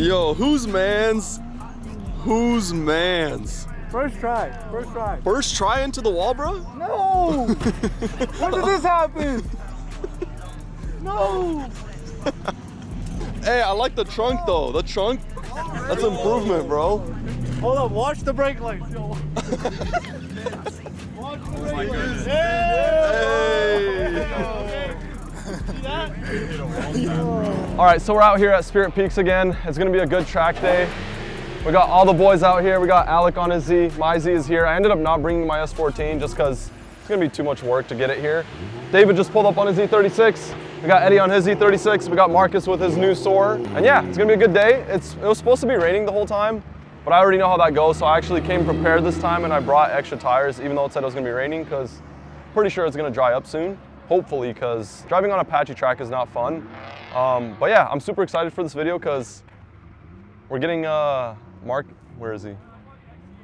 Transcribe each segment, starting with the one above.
Yo, whose man's? Whose man's? First try, first try. First try into the wall, bro? No! When did this happen? No! Hey, I like the trunk though. The trunk, that's improvement, bro. Hold up, watch the brake lights, yo. Watch the brake lights. Hey! See that? All right, so we're out here at Spirit Peaks again. It's gonna be a good track day. We got all the boys out here. We got Alec on his Z. My Z is here. I ended up not bringing my S14 just because it's gonna be too much work to get it here. David just pulled up on his Z36. We got Eddie on his Z36. We got Marcus with his new Soarer. And yeah, it's gonna be a good day. It was supposed to be raining the whole time, but I already know how that goes. So I actually came prepared this time and I brought extra tires, even though it said it was gonna be raining, because I'm pretty sure it's gonna dry up soon. Hopefully, because driving on a patchy track is not fun. But yeah, I'm super excited for this video because we're getting Mark, where is he?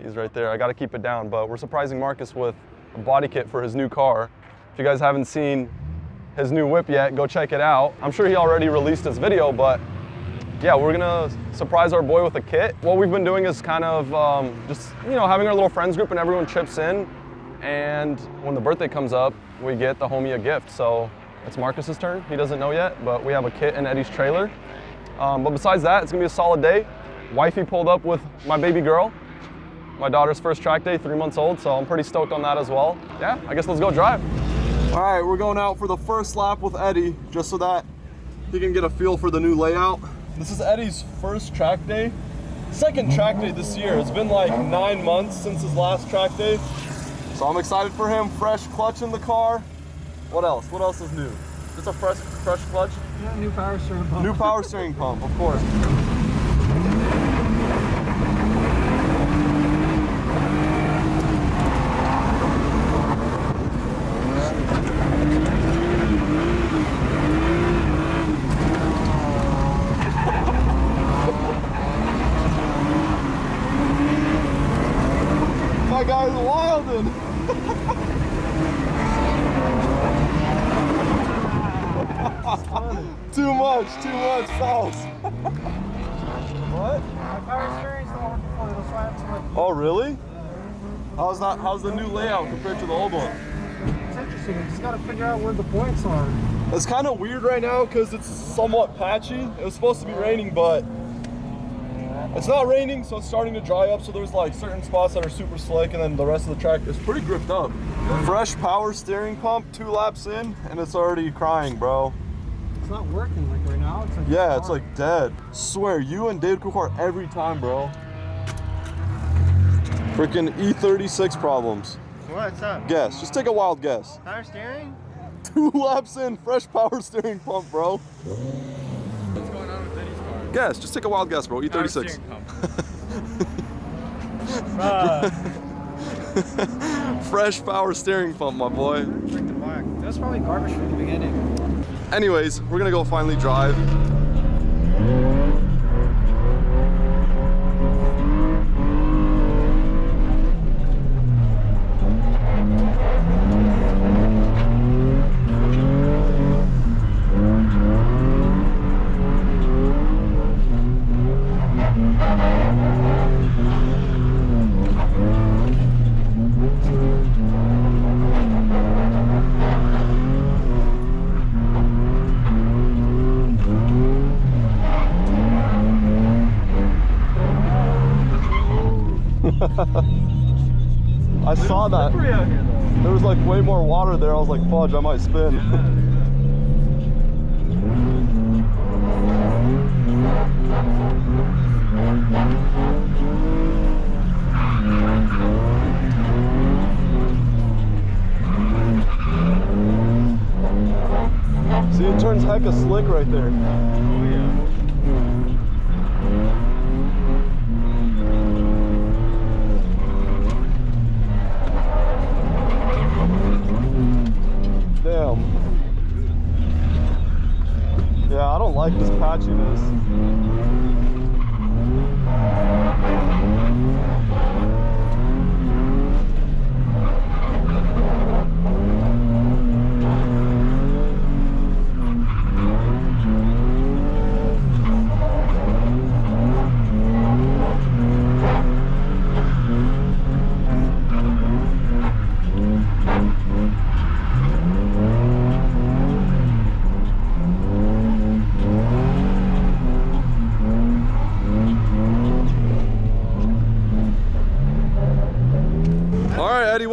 He's right there. I gotta keep it down, but we're surprising Marcus with a body kit for his new car. If you guys haven't seen his new whip yet, go check it out. I'm sure he already released his video, but yeah, we're gonna surprise our boy with a kit. What we've been doing is kind of just, you know, having our little friends group and everyone chips in. And when the birthday comes up, we get the homie a gift. So it's Marcus's turn. He doesn't know yet, but we have a kit in Eddie's trailer. But besides that, it's gonna be a solid day. Wifey pulled up with my baby girl. My daughter's first track day, 3 months old, so I'm pretty stoked on that as well. Yeah, I guess let's go drive. All right, we're going out for the first lap with Eddie, just so that he can get a feel for the new layout. This is Eddie's first track day. Second track day this year. It's been like 9 months since his last track day. So I'm excited for him. Fresh clutch in the car. What else? What else is new? Just a fresh clutch? Yeah, new power steering pump. New power steering pump, of course. My guy's wildin'. Too much sauce. What? My power steering's not working for it, that's why I have to like... Oh, really? How's the new layout compared to the old one? It's interesting, you just gotta figure out where the points are. It's kind of weird right now because it's somewhat patchy. It was supposed to be raining, but it's not raining, so it's starting to dry up. So there's like certain spots that are super slick, and then the rest of the track is pretty gripped up. Fresh power steering pump, 2 laps in, and it's already crying, bro. It's not working like right now. It's like Yeah, it's like dead. Swear, you and David Kuchar every time, bro. Freaking E36 problems. What's up? Guess, just take a wild guess. Power steering? 2 laps in, fresh power steering pump, bro. What's going on with Eddie's car? Guess, just take a wild guess, bro. E36. Power steering pump. Fresh power steering pump, my boy. That was probably garbage from the beginning. Anyways, we're gonna go finally drive. I saw that. There was like way more water there. I was like, fudge, I might spin. See, it turns hecka slick right there. Oh yeah. Damn. Yeah, I don't like this patchiness.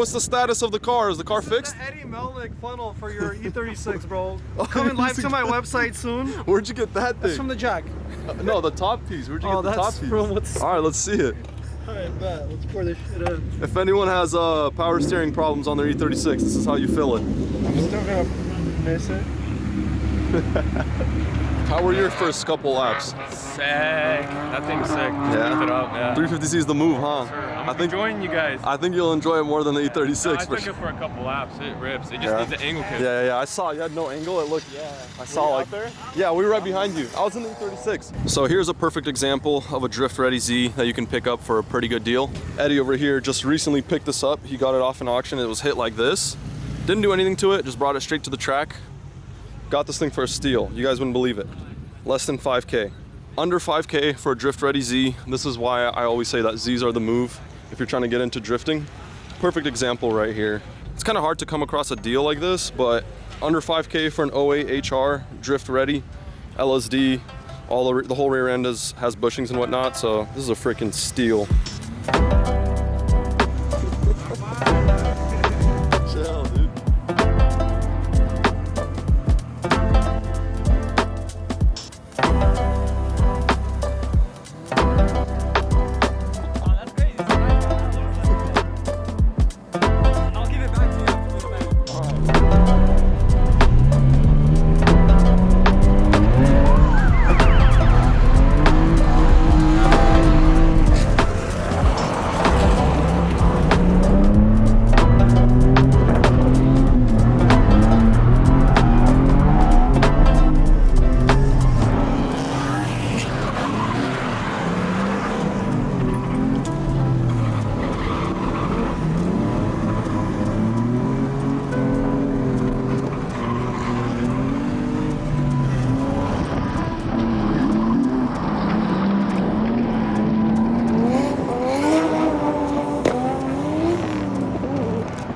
what's the status of the car? Is the car fixed? The Eddie Melnick funnel for your E36, bro. Coming live to my website soon. Where'd you get that thing? That's from the jack. No, the top piece. Where'd you get the top piece? From what's... All right, let's see it. Alright, bet. Let's pour this shit in. If anyone has power steering problems on their E36, this is how you fill it. I'm still gonna miss it. How were your first couple laps? Sick. That thing's sick. Yeah? Keep it up, yeah. 350Z is the move, huh? Sure. I'm enjoying you guys. I think you'll enjoy it more than the E36. No, I for took sure. it for a couple laps. It rips. It just needs an angle kick. Yeah. I saw you had no angle. It looked. Yeah. I saw like. Out there? Yeah, we were right behind you. I was in the E36. So here's a perfect example of a drift ready Z that you can pick up for a pretty good deal. Eddie over here just recently picked this up. He got it off an auction. It was hit like this. Didn't do anything to it. Just brought it straight to the track. Got this thing for a steal. You guys wouldn't believe it. Less than 5K. Under 5K for a drift ready Z. This is why I always say that Zs are the move if you're trying to get into drifting. Perfect example right here. It's kind of hard to come across a deal like this, but under 5K for an 08 HR, drift ready, LSD, the whole rear end has bushings and whatnot, so this is a freaking steal. Chill, dude.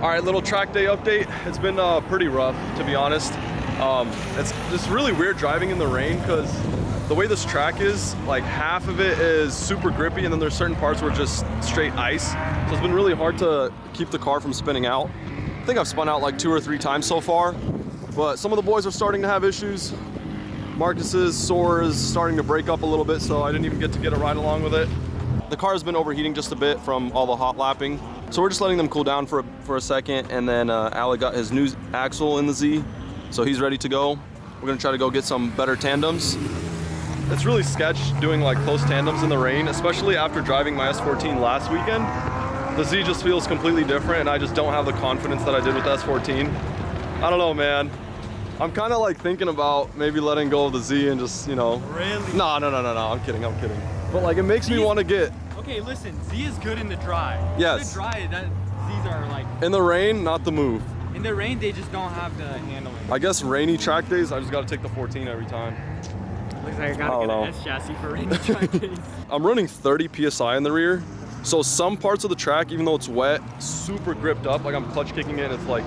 All right, little track day update. It's been pretty rough, to be honest. It's just really weird driving in the rain because the way this track is, like half of it is super grippy and then there's certain parts where it's just straight ice. So it's been really hard to keep the car from spinning out. I think I've spun out like 2 or 3 times so far, but some of the boys are starting to have issues. Marcus's Soarer is starting to break up a little bit, so I didn't even get to get a ride along with it. The car has been overheating just a bit from all the hot lapping. So we're just letting them cool down for a second, and then Alec got his new axle in the Z, so he's ready to go. We're gonna try to go get some better tandems. It's really sketch doing like close tandems in the rain, especially after driving my S14 last weekend. The Z just feels completely different, and I just don't have the confidence that I did with the S14. I don't know, man. I'm kind of like thinking about maybe letting go of the Z and just, you know. Really? No, I'm kidding. But like it makes me want to get. Okay, listen. Z is good in the dry. Yes. The dry, Zs are like. In the rain, not the move. In the rain, they just don't have the handling. I guess rainy track days, I just got to take the 14 every time. Looks like I gotta get an S chassis for rainy track days. I'm running 30 PSI in the rear. So some parts of the track, even though it's wet, super gripped up. Like I'm clutch kicking it, it's like,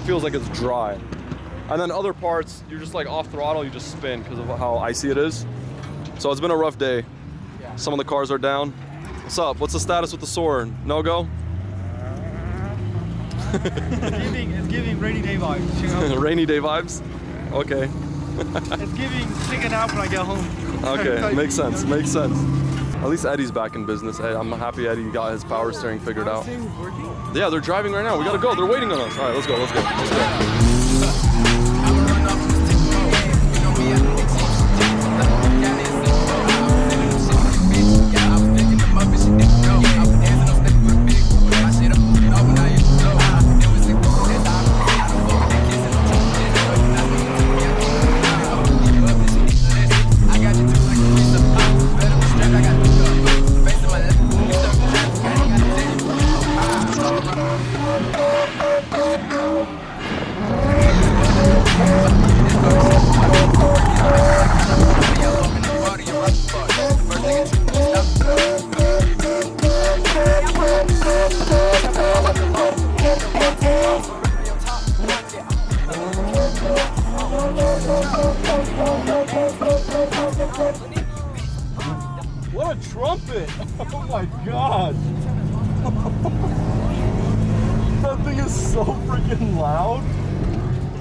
feels like it's dry. And then other parts, you're just like off throttle, you just spin because of how icy it is. So it's been a rough day. Yeah. Some of the cars are down. What's up? What's the status with the Soarer? No go? It's giving rainy day vibes, you know? Rainy day vibes? Okay. It's giving chicken out when I get home. Okay, makes sense. At least Eddie's back in business. Hey, I'm happy Eddie got his power steering figured out. Yeah, they're driving right now. We gotta go. They're waiting on us. All right, let's go. What a trumpet! Oh my god! The thing is so freaking loud.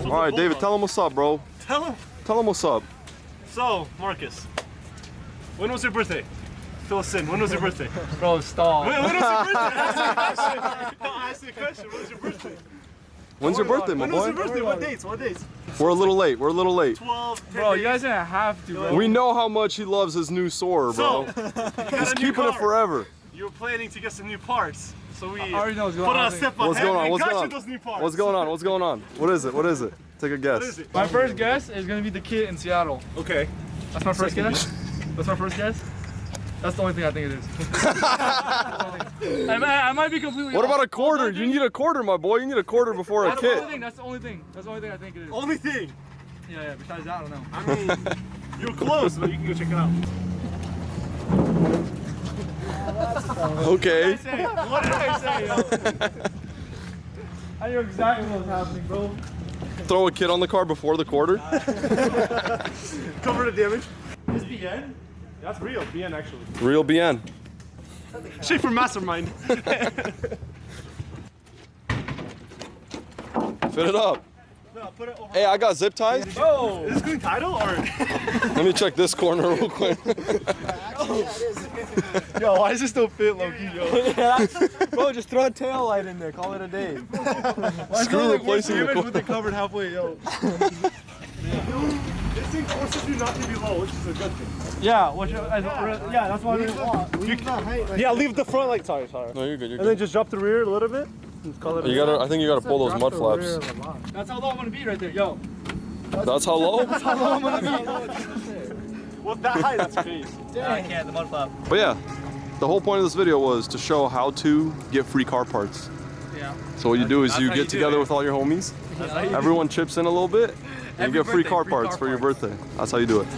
All right, David, tell him what's up, bro. Tell him. Tell him what's up. So, Marcus, when was your birthday? Fill us in. When was your birthday? Bro, stop. When was your birthday? Ask the question. When was your birthday? When's your birthday, my When was boy? your birthday? What dates? What dates? We're a little late. We're a little late. 12, 10 Bro, days. you guys didn't have to, bro. We know how much he loves his new Soarer, bro. So, He's keeping it forever. You were planning to get some new parts. So we I already know what's going put on. a step What's ahead going on? and What's got going you on? those new parts. What's going on? What's going on? What is it? What is it? Take a guess. What is it? My first guess is gonna be the kit in Seattle. Okay. That's my first guess. That's my first guess. That's the only thing I think it is. I might be completely What off. about a quarter? You need a quarter, my boy. You need a quarter before a That's the only kit. thing. That's the only thing. That's the only thing I think it is. Only thing. Yeah. Besides that, I don't know. I mean, you're close, but you can go check it out. Okay. What did I say, yo? I knew exactly what was happening, bro. Throw a kit on the car before the quarter. Cover the damage. Is BN? That's real. BN actually. Real BN. Shit for Mastermind. Fit it up. No, put it over. Hey, I got zip ties. Oh, is this green title or? Let me check this corner real quick. Yo, why does this still fit, low-key, yo? Bro, just throw a tail light in there. Call it a day. Screw replacing the with quarter. it covered halfway, yo. This thing forces you not to be low, which is a good thing. Yeah, yeah, that's what I want. Yeah, leave the front like sorry. No, you're good. You're And then good. just drop the rear a little bit. And call it a You gotta. I think you gotta pull those mud flaps. That's how low I'm gonna be right there, yo. That's how low. Well, that height, that's crazy. I can't, the mud flap. But yeah, the whole point of this video was to show how to get free car parts. Yeah. So what you do is That's you how get you do together it. with all your homies. That's how you do it. Everyone chips in a little bit, and you Every get free birthday, car free parts car for your parts. birthday. That's how you do it.